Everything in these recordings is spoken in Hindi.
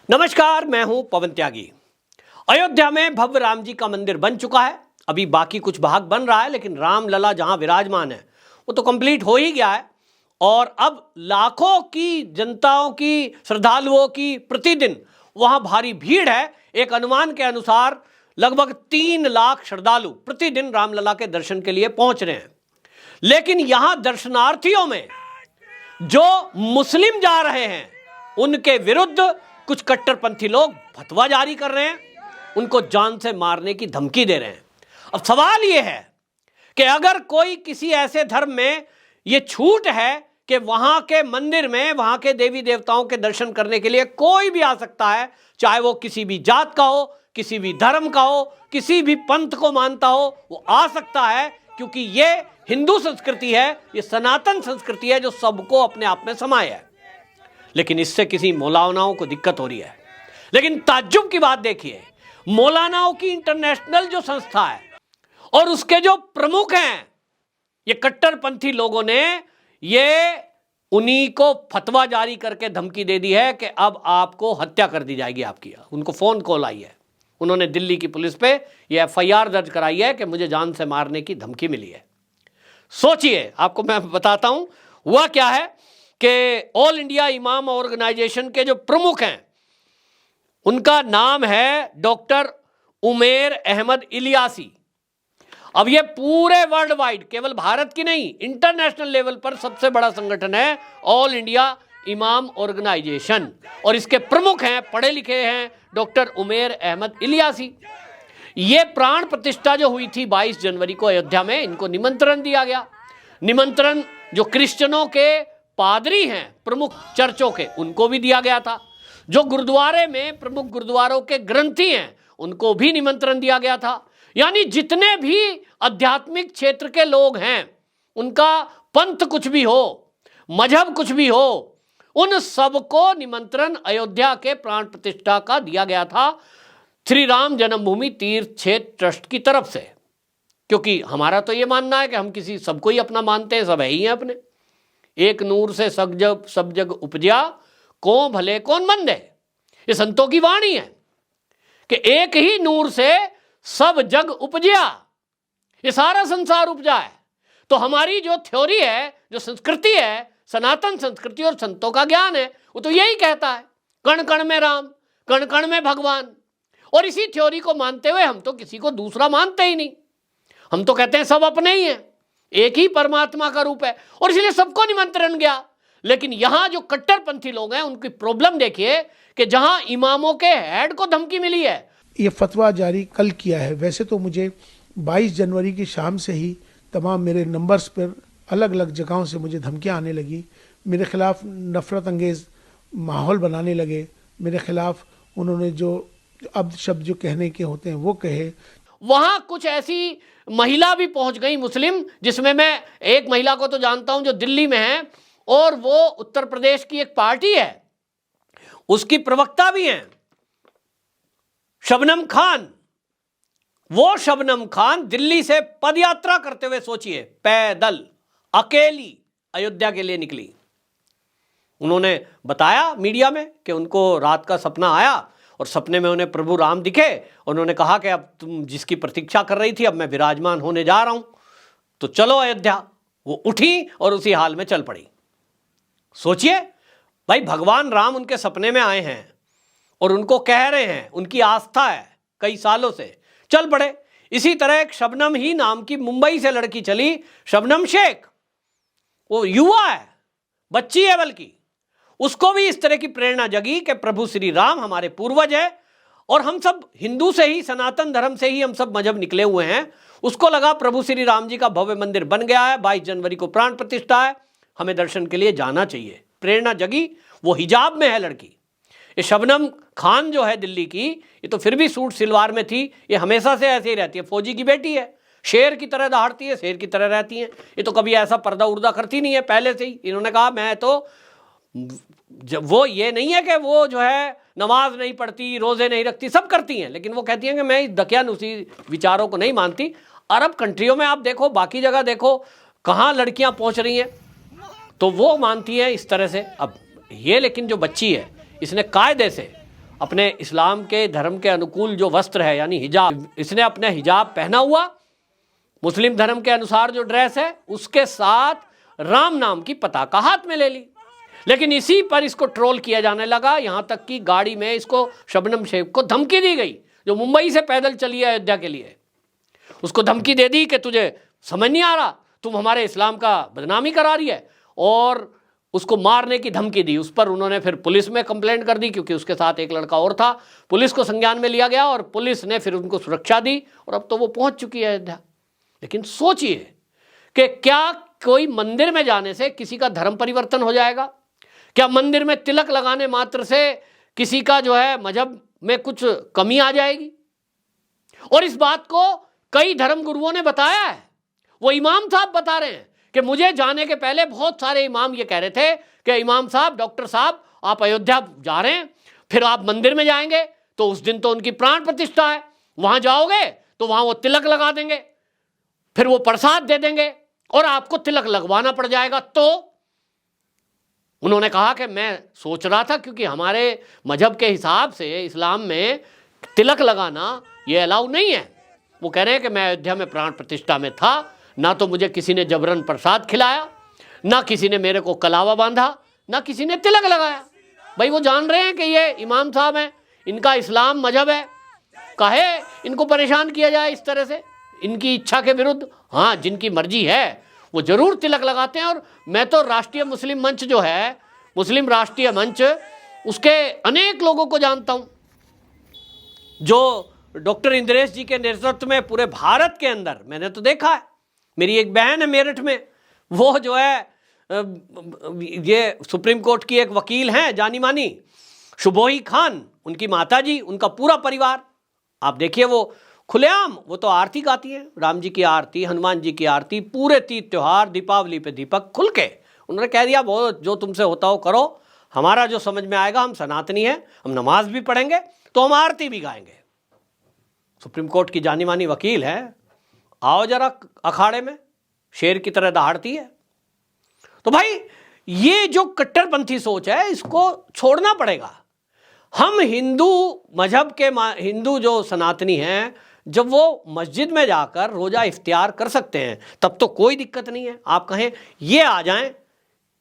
नमस्कार, मैं हूं पवन त्यागी। अयोध्या में भव्य राम जी का मंदिर बन चुका है। अभी बाकी कुछ भाग बन रहा है, लेकिन रामलला जहां विराजमान है वो तो कंप्लीट हो ही गया है। और अब लाखों की जनताओं की, श्रद्धालुओं की प्रतिदिन वहां भारी भीड़ है। एक अनुमान के अनुसार लगभग 3 लाख श्रद्धालु प्रतिदिन रामलला के दर्शन के लिए पहुंच रहे हैं। लेकिन यहां दर्शनार्थियों में जो मुस्लिम जा रहे हैं उनके विरुद्ध कुछ कट्टरपंथी लोग फतवा जारी कर रहे हैं, उनको जान से मारने की धमकी दे रहे हैं। अब सवाल यह है कि अगर कोई किसी ऐसे धर्म में यह छूट है कि वहां के मंदिर में, वहां के देवी देवताओं के दर्शन करने के लिए कोई भी आ सकता है, चाहे वो किसी भी जात का हो, किसी भी धर्म का हो, किसी भी पंथ को मानता हो, वो आ सकता है, क्योंकि ये हिंदू संस्कृति है, ये सनातन संस्कृति है जो सबको अपने आप में समाये है। लेकिन इससे किसी मौलानाओं को दिक्कत हो रही है। लेकिन ताज्जुब की बात देखिए, मौलानाओं की इंटरनेशनल जो संस्था है और उसके जो प्रमुख हैं, ये कट्टरपंथी लोगों ने ये उन्हीं को फतवा जारी करके धमकी दे दी है कि अब आपको हत्या कर दी जाएगी आपकी। उनको फोन कॉल आई है, उन्होंने दिल्ली की पुलिस पे ये FIR दर्ज कराई है कि मुझे जान से मारने की धमकी मिली है। सोचिए, आपको मैं बताता हूं हुआ क्या है कि ऑल इंडिया इमाम ऑर्गेनाइजेशन के जो प्रमुख हैं उनका नाम है डॉक्टर उमेर अहमद इलियासी। अब ये पूरे वर्ल्ड वाइड, केवल भारत की नहीं, इंटरनेशनल लेवल पर सबसे बड़ा संगठन है ऑल इंडिया इमाम ऑर्गेनाइजेशन, और इसके प्रमुख हैं, पढ़े लिखे हैं, डॉक्टर उमेर अहमद इलियासी। ये प्राण प्रतिष्ठा जो हुई थी 22 जनवरी को अयोध्या में, इनको निमंत्रण दिया गया। निमंत्रण जो क्रिश्चियनों के पादरी हैं, प्रमुख चर्चों के, उनको भी दिया गया था। जो गुरुद्वारे में प्रमुख गुरुद्वारों के ग्रंथी हैं उनको भी निमंत्रण दिया गया था। यानी जितने भी आध्यात्मिक क्षेत्र के लोग हैं, उनका पंथ कुछ भी हो, मजहब कुछ भी हो, उन सबको निमंत्रण अयोध्या के प्राण प्रतिष्ठा का दिया गया था श्री राम जन्मभूमि तीर्थ क्षेत्र ट्रस्ट की तरफ से। क्योंकि हमारा तो ये मानना है कि हम किसी सबको ही अपना मानते हैं, सब है ही हैं अपने। एक नूर से सब जग उपजिया, को भले कौन मंद है। ये संतों की वाणी है कि एक ही नूर से सब जग उपजिया, ये सारा संसार उपजा है। तो हमारी जो थ्योरी है, जो संस्कृति है, सनातन संस्कृति और संतों का ज्ञान है, वो तो यही कहता है कण कण में राम, कण कण में भगवान। और इसी थ्योरी को मानते हुए हम तो किसी को दूसरा मानते ही नहीं। हम तो कहते हैं सब अपने ही हैं, एक ही परमात्मा का रूप है, और इसलिए सबको निमंत्रण गया। लेकिन यहां जो कट्टरपंथी लोग हैं उनकी प्रॉब्लम देखिए कि जहां इमामों के हेड को धमकी मिली है। ये फतवा जारी कल किया है। वैसे तो मुझे 22 जनवरी की शाम से ही तमाम मेरे नंबर्स पर अलग अलग जगहों से मुझे धमकियां आने लगी। मेरे खिलाफ नफरत अंगेज़ माहौल बनाने लगे। मेरे खिलाफ उन्होंने जो अब शब्द जो कहने के होते हैं वो कहे। वहां कुछ ऐसी महिला भी पहुंच गई मुस्लिम, जिसमें मैं एक महिला को तो जानता हूं जो दिल्ली में है, और वो उत्तर प्रदेश की एक पार्टी है, उसकी प्रवक्ता भी हैं, शबनम खान। वो शबनम खान दिल्ली से पदयात्रा करते हुए, सोचिए, पैदल अकेली अयोध्या के लिए निकली। उन्होंने बताया मीडिया में कि उनको रात का सपना आया और सपने में उन्हें प्रभु राम दिखे। उन्होंने कहा कि अब तुम जिसकी प्रतीक्षा कर रही थी, अब मैं विराजमान होने जा रहा हूं, तो चलो अयोध्या। वो उठी और उसी हाल में चल पड़ी। सोचिए भाई, भगवान राम उनके सपने में आए हैं और उनको कह रहे हैं, उनकी आस्था है कई सालों से, चल पड़े। इसी तरह एक शबनम ही नाम की मुंबई से लड़की चली, शबनम शेख, वो युवा है, बच्ची है बल्कि, उसको भी इस तरह की प्रेरणा जगी कि प्रभु श्री राम हमारे पूर्वज है और हम सब हिंदू से ही, सनातन धर्म से ही हम सब मजहब निकले हुए हैं। उसको लगा प्रभु श्री राम जी का भव्य मंदिर बन गया है, 22 जनवरी को प्राण प्रतिष्ठा है, हमें दर्शन के लिए जाना चाहिए। प्रेरणा जगी, वो हिजाब में है लड़की। ये शबनम खान जो है दिल्ली की, ये तो फिर भी सूट सिलवार में थी, ये हमेशा से ऐसे ही रहती है, फौजी की बेटी है, शेर की तरह दहाड़ती है, शेर की तरह रहती है। ये तो कभी ऐसा पर्दा उर्दा करती नहीं है पहले से ही। इन्होंने कहा मैं तो, जब वो ये नहीं है कि वो जो है नमाज नहीं पढ़ती, रोजे नहीं रखती, सब करती हैं, लेकिन वो कहती हैं कि मैं इस दकियानुसी विचारों को नहीं मानती। अरब कंट्रियों में आप देखो, बाकी जगह देखो, कहाँ लड़कियां पहुंच रही हैं, तो वो मानती हैं इस तरह से। अब ये लेकिन जो बच्ची है, इसने कायदे से अपने इस्लाम के धर्म के अनुकूल जो वस्त्र है यानी हिजाब, इसने अपने हिजाब पहना हुआ, मुस्लिम धर्म के अनुसार जो ड्रेस है उसके साथ राम नाम की पताका हाथ में ले ली। लेकिन इसी पर इसको ट्रोल किया जाने लगा, यहां तक कि गाड़ी में इसको शबनम शेख को धमकी दी गई, जो मुंबई से पैदल चली है अयोध्या के लिए। उसको धमकी दे दी कि तुझे समझ नहीं आ रहा, तुम हमारे इस्लाम का बदनामी करा रही है, और उसको मारने की धमकी दी। उस पर उन्होंने फिर पुलिस में कंप्लेंट कर दी, क्योंकि उसके साथ एक लड़का और था। पुलिस को संज्ञान में लिया गया और पुलिस ने फिर उनको सुरक्षा दी, और अब तो वो पहुंच चुकी है अयोध्या। लेकिन सोचिए कि क्या कोई मंदिर में जाने से किसी का धर्म परिवर्तन हो जाएगा? क्या मंदिर में तिलक लगाने मात्र से किसी का जो है मजहब में कुछ कमी आ जाएगी? और इस बात को कई धर्म गुरुओं ने बताया है। वो इमाम साहब बता रहे हैं कि मुझे जाने के पहले बहुत सारे इमाम ये कह रहे थे कि इमाम साहब, डॉक्टर साहब, आप अयोध्या जा रहे हैं, फिर आप मंदिर में जाएंगे तो उस दिन तो उनकी प्राण प्रतिष्ठा है, वहां जाओगे तो वहां वो तिलक लगा देंगे, फिर वो प्रसाद दे देंगे और आपको तिलक लगवाना पड़ जाएगा। तो उन्होंने कहा कि मैं सोच रहा था, क्योंकि हमारे मजहब के हिसाब से इस्लाम में तिलक लगाना ये अलाउ नहीं है। वो कह रहे हैं कि मैं अयोध्या में प्राण प्रतिष्ठा में था, ना तो मुझे किसी ने जबरन प्रसाद खिलाया, ना किसी ने मेरे को कलावा बांधा, ना किसी ने तिलक लगाया। भाई वो जान रहे हैं कि ये इमाम साहब हैं, इनका इस्लाम मजहब है, काहे इनको परेशान किया जाए इस तरह से इनकी इच्छा के विरुद्ध। हाँ, जिनकी मर्जी है वो जरूर तिलक लगाते हैं। और मैं तो राष्ट्रीय मुस्लिम मंच जो है, मुस्लिम राष्ट्रीय मंच, उसके अनेक लोगों को जानता हूं जो डॉक्टर इंद्रेश जी के नेतृत्व में पूरे भारत के अंदर, मैंने तो देखा है। मेरी एक बहन है मेरठ में, वो जो है ये सुप्रीम कोर्ट की एक वकील हैं जानी मानी, शुभोही खान, उनकी माता जी, उनका पूरा परिवार। आप देखिए वो खुलेआम वो तो आरती गाती है, राम जी की आरती, हनुमान जी की आरती, पूरे तीज त्योहार, दीपावली पे दीपक खुल के। उन्होंने कह दिया वो जो तुमसे होता हो करो, हमारा जो समझ में आएगा, हम सनातनी हैं, हम नमाज भी पढ़ेंगे तो हम आरती भी गाएंगे। सुप्रीम कोर्ट की जानी मानी वकील है, आओ जरा अखाड़े में, शेर की तरह दहाड़ती है। तो भाई ये जो कट्टरपंथी सोच है इसको छोड़ना पड़ेगा। हम हिंदू मजहब के हिंदू जो सनातनी हैं, जब वो मस्जिद में जाकर रोजा इफ्तियार कर सकते हैं तब तो कोई दिक्कत नहीं है। आप कहें ये आ जाएं,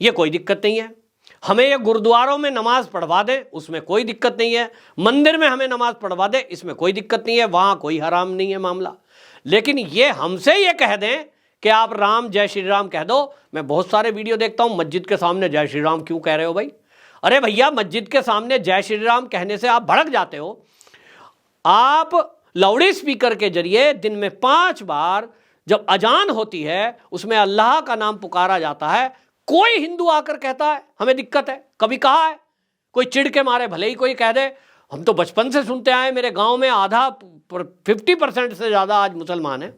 ये कोई दिक्कत नहीं है। हमें ये गुरुद्वारों में नमाज पढ़वा दें, उसमें कोई दिक्कत नहीं है। मंदिर में हमें नमाज पढ़वा दें, इसमें कोई दिक्कत नहीं है, वहां कोई हराम नहीं है मामला। लेकिन ये हमसे ये कह दें कि आप राम जय श्री राम कह दो। मैं बहुत सारे वीडियो देखता हूं, मस्जिद के सामने जय श्री राम क्यों कह रहे हो भाई? अरे भैया, मस्जिद के सामने जय श्री राम कहने से आप भड़क जाते हो। आप लाउड स्पीकर के जरिए दिन में 5 बार जब अजान होती है उसमें अल्लाह का नाम पुकारा जाता है, कोई हिंदू आकर कहता है हमें दिक्कत है? कभी कहा है? कोई चिढ़ के मारे भले ही कोई कह दे, हम तो बचपन से सुनते आए, मेरे गांव में आधा 50% से ज़्यादा आज मुसलमान है।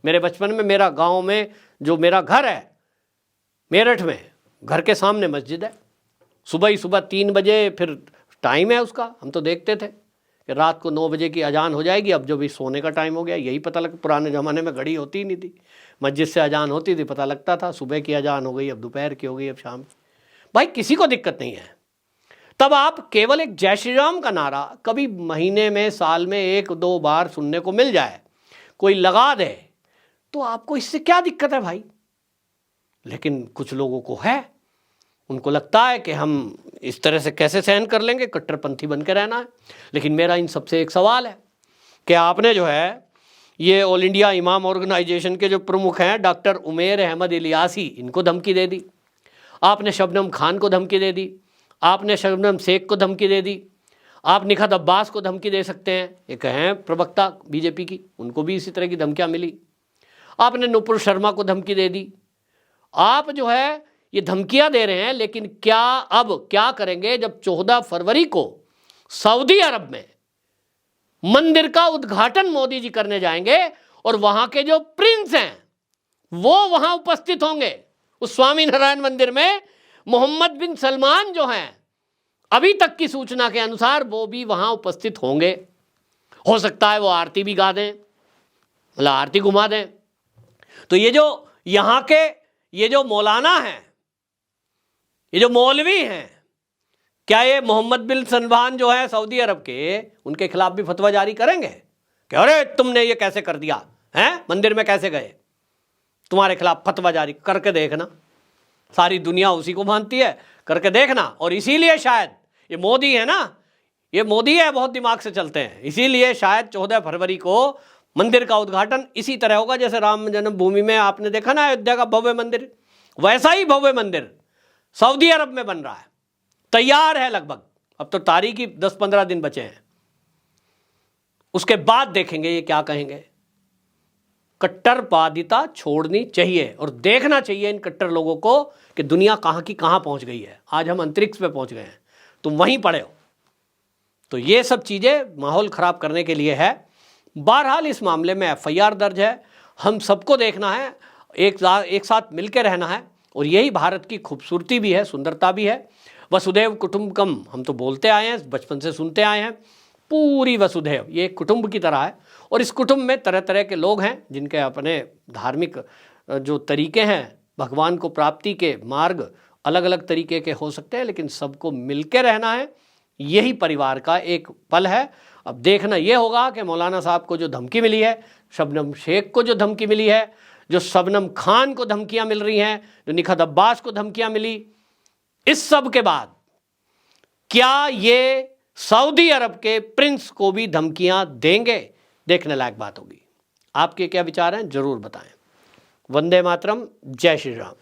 मेरे बचपन में मेरा गांव में जो मेरा घर है मेरठ में, घर के सामने मस्जिद है। सुबह ही सुबह 3 बजे फिर टाइम है उसका, हम तो देखते थे कि रात को 9 बजे की अजान हो जाएगी। अब जो भी सोने का टाइम हो गया, यही पता लग, पुराने ज़माने में घड़ी होती ही नहीं थी, मस्जिद से अजान होती थी, पता लगता था सुबह की अजान हो गई, अब दोपहर की हो गई, अब शाम की। भाई किसी को दिक्कत नहीं है। तब आप केवल एक जय श्री राम का नारा कभी महीने में, साल में 1-2 बार सुनने को मिल जाए, कोई लगा दे, तो आपको इससे क्या दिक्कत है भाई? लेकिन कुछ लोगों को है, उनको लगता है कि हम इस तरह से कैसे सहन कर लेंगे, कट्टरपंथी बन के रहना है। लेकिन मेरा इन सबसे एक सवाल है कि आपने जो है ये ऑल इंडिया इमाम ऑर्गेनाइजेशन के जो प्रमुख हैं डॉक्टर उमेर अहमद इलियासी, इनको धमकी दे दी, आपने शबनम खान को धमकी दे दी, आपने शबनम शेख को धमकी दे दी, आप निखत अब्बास को धमकी दे सकते हैं, एक हैं प्रवक्ता बीजेपी की, उनको भी इसी तरह की धमकियाँ मिली। आपने नुपुर शर्मा को धमकी दे दी। आप जो है ये धमकियां दे रहे हैं, लेकिन क्या अब क्या करेंगे जब 14 फरवरी को सऊदी अरब में मंदिर का उद्घाटन मोदी जी करने जाएंगे और वहां के जो प्रिंस हैं वो वहां उपस्थित होंगे उस स्वामी नारायण मंदिर में। मोहम्मद बिन सलमान जो हैं, अभी तक की सूचना के अनुसार वो भी वहां उपस्थित होंगे। हो सकता है वो आरती भी गा दें, मतलब आरती घुमा दें। तो ये जो यहाँ के ये जो मौलाना हैं, ये जो मौलवी हैं, क्या ये मोहम्मद बिन सलमान जो है सऊदी अरब के, उनके खिलाफ भी फतवा जारी करेंगे कि अरे तुमने ये कैसे कर दिया है, मंदिर में कैसे गए, तुम्हारे खिलाफ फतवा जारी करके देखना। सारी दुनिया उसी को मानती है, करके देखना। और इसीलिए शायद ये मोदी है ना, ये मोदी है, बहुत दिमाग से चलते हैं, इसीलिए शायद 14 फरवरी को मंदिर का उद्घाटन इसी तरह होगा जैसे राम जन्मभूमि में आपने देखा ना अयोध्या का भव्य मंदिर, वैसा ही भव्य मंदिर सऊदी अरब में बन रहा है, तैयार है लगभग। अब तो तारीख ही 10-15 दिन बचे हैं, उसके बाद देखेंगे ये क्या कहेंगे। कट्टरवादिता छोड़नी चाहिए और देखना चाहिए इन कट्टर लोगों को कि दुनिया कहां की कहां पहुंच गई है। आज हम अंतरिक्ष पे पहुंच गए हैं, तुम वहीं पड़े हो। तो ये सब चीजें माहौल खराब करने के लिए है। बहरहाल इस मामले में FIR दर्ज है, हम सबको देखना है, एक साथ मिलकर रहना है। और यही भारत की खूबसूरती भी है, सुंदरता भी है। वसुधैव कुटुंबकम हम तो बोलते आए हैं, बचपन से सुनते आए हैं, पूरी वसुधैव ये एक कुटुंब की तरह है। और इस कुटुंब में तरह तरह के लोग हैं जिनके अपने धार्मिक जो तरीके हैं, भगवान को प्राप्ति के मार्ग अलग अलग तरीके के हो सकते हैं, लेकिन सबको मिलकर रहना है, यही परिवार का एक पल है। अब देखना ये होगा कि मौलाना साहब को जो धमकी मिली है, शबनम शेख को जो धमकी मिली है, जो शबनम खान को धमकियां मिल रही हैं, जो निखत अब्बास को धमकियां मिली, इस सब के बाद क्या ये सऊदी अरब के प्रिंस को भी धमकियां देंगे, देखने लायक बात होगी। आपके क्या विचार हैं जरूर बताएं। वंदे मातरम, जय श्री राम।